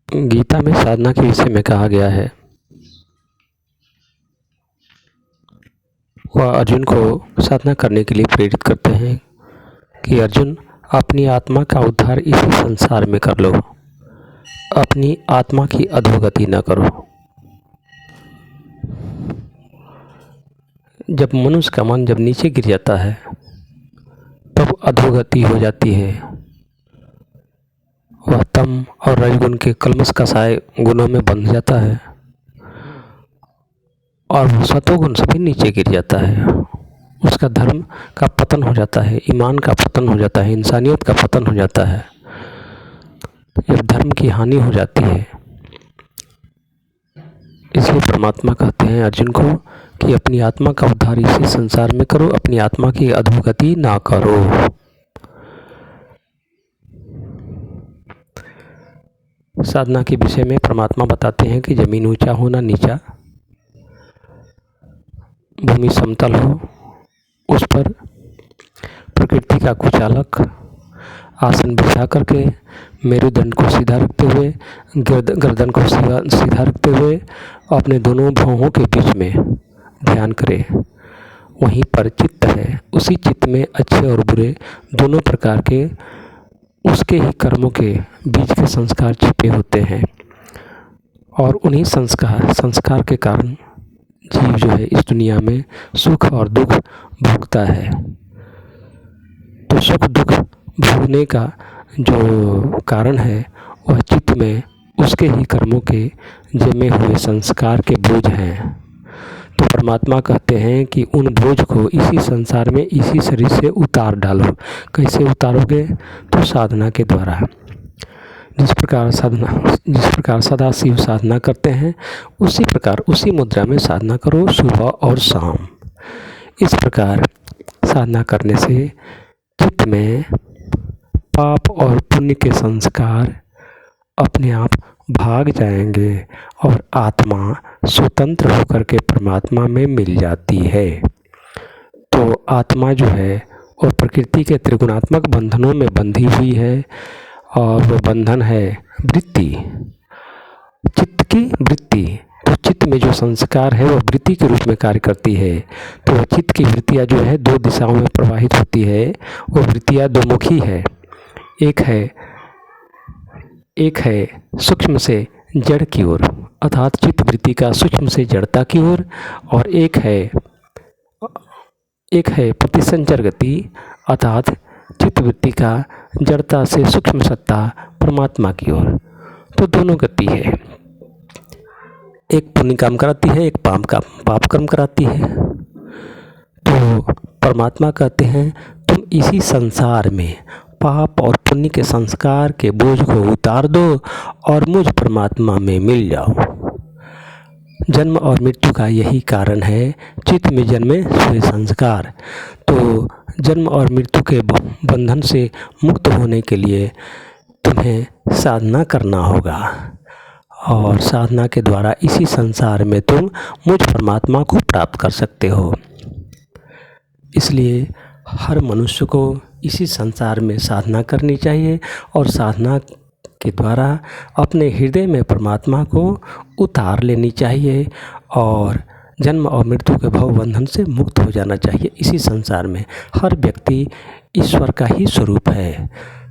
गीता में साधना के विषय में कहा गया है, वह अर्जुन को साधना करने के लिए प्रेरित करते हैं कि अर्जुन, अपनी आत्मा का उद्धार इसी संसार में कर लो, अपनी आत्मा की अधोगति न करो। जब मनुष्य का मन जब नीचे गिर जाता है तब अधोगति हो जाती है। वह तम और रजगुण के कल्मश का साय गुणों में बंध जाता है और सतोगुण सभी नीचे गिर जाता है। उसका धर्म का पतन हो जाता है, ईमान का पतन हो जाता है, इंसानियत का पतन हो जाता है। जब धर्म की हानि हो जाती है, इसलिए परमात्मा कहते हैं अर्जुन को कि अपनी आत्मा का उद्धार इसी संसार में करो, अपनी आत्मा की अधोगति ना करो। साधना के विषय में परमात्मा बताते हैं कि जमीन ऊंचा हो ना नीचा, भूमि समतल हो, उस पर प्रकृति का कुचालक आसन बिछा करके मेरुदंड को सीधा रखते हुए, गर्दन को सीधा रखते हुए अपने दोनों भौहों के बीच में ध्यान करे। वहीं पर चित्त है, उसी चित्त में अच्छे और बुरे दोनों प्रकार के उसके ही कर्मों के बीज के संस्कार छिपे होते हैं और उन्हीं संस्कार के कारण जीव जो है इस दुनिया में सुख और दुख भोगता है। तो सुख दुख भोगने का जो कारण है वह चित्त में उसके ही कर्मों के जमे हुए संस्कार के बोझ हैं। तो परमात्मा कहते हैं कि उन बोझ को इसी संसार में इसी शरीर से उतार डालो। कैसे उतारोगे? तो साधना के द्वारा। जिस प्रकार सदाशिव साधना करते हैं उसी प्रकार उसी मुद्रा में साधना करो सुबह और शाम। इस प्रकार साधना करने से चित्त में पाप और पुण्य के संस्कार अपने आप भाग जाएंगे और आत्मा स्वतंत्र होकर के परमात्मा में मिल जाती है। तो आत्मा जो है वो प्रकृति के त्रिगुणात्मक बंधनों में बंधी हुई है और वो बंधन है वृत्ति, चित्त की वृत्ति। तो चित्त में जो संस्कार है वो वृत्ति के रूप में कार्य करती है। तो चित्त की वृत्तियाँ जो है दो दिशाओं में प्रवाहित होती है। वो वृत्तियाँ दो मुखी है, एक है सूक्ष्म से जड़ की ओर अर्थात चित्त वृत्ति का सूक्ष्म से जड़ता की ओर, और एक है प्रतिसंचर गति अर्थात चित्त वृत्ति का जड़ता से सूक्ष्म सत्ता परमात्मा की ओर। तो दोनों गति है, एक पुण्य काम कराती है, एक पाप कर्म कराती है। तो परमात्मा कहते हैं तुम इसी संसार में पाप और पुण्य के संस्कार के बोझ को उतार दो और मुझ परमात्मा में मिल जाओ। जन्म और मृत्यु का यही कारण है, चित्त में जन्मे हुए संस्कार। तो जन्म और मृत्यु के बंधन से मुक्त होने के लिए तुम्हें साधना करना होगा और साधना के द्वारा इसी संसार में तुम मुझ परमात्मा को प्राप्त कर सकते हो। इसलिए हर मनुष्य को इसी संसार में साधना करनी चाहिए और साधना के द्वारा अपने हृदय में परमात्मा को उतार लेनी चाहिए और जन्म और मृत्यु के भव बंधन से मुक्त हो जाना चाहिए। इसी संसार में हर व्यक्ति ईश्वर का ही स्वरूप है।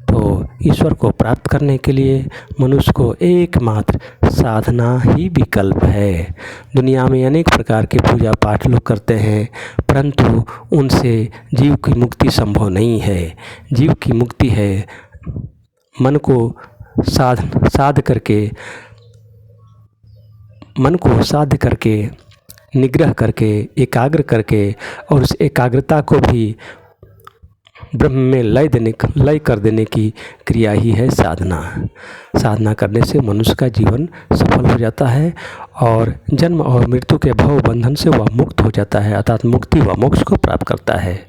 तो ईश्वर को प्राप्त करने के लिए मनुष्य को एकमात्र साधना ही विकल्प है। दुनिया में अनेक प्रकार के पूजा पाठ लोग करते हैं, परंतु उनसे जीव की मुक्ति संभव नहीं है। जीव की मुक्ति है मन को साध करके निग्रह करके एकाग्र करके और उस एकाग्रता को भी ब्रह्म में लय कर देने की क्रिया ही है साधना। साधना करने से मनुष्य का जीवन सफल हो जाता है और जन्म और मृत्यु के भव बंधन से वह मुक्त हो जाता है अर्थात मुक्ति व मोक्ष को प्राप्त करता है।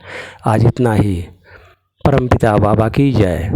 आज इतना ही। परमपिता बाबा की जय।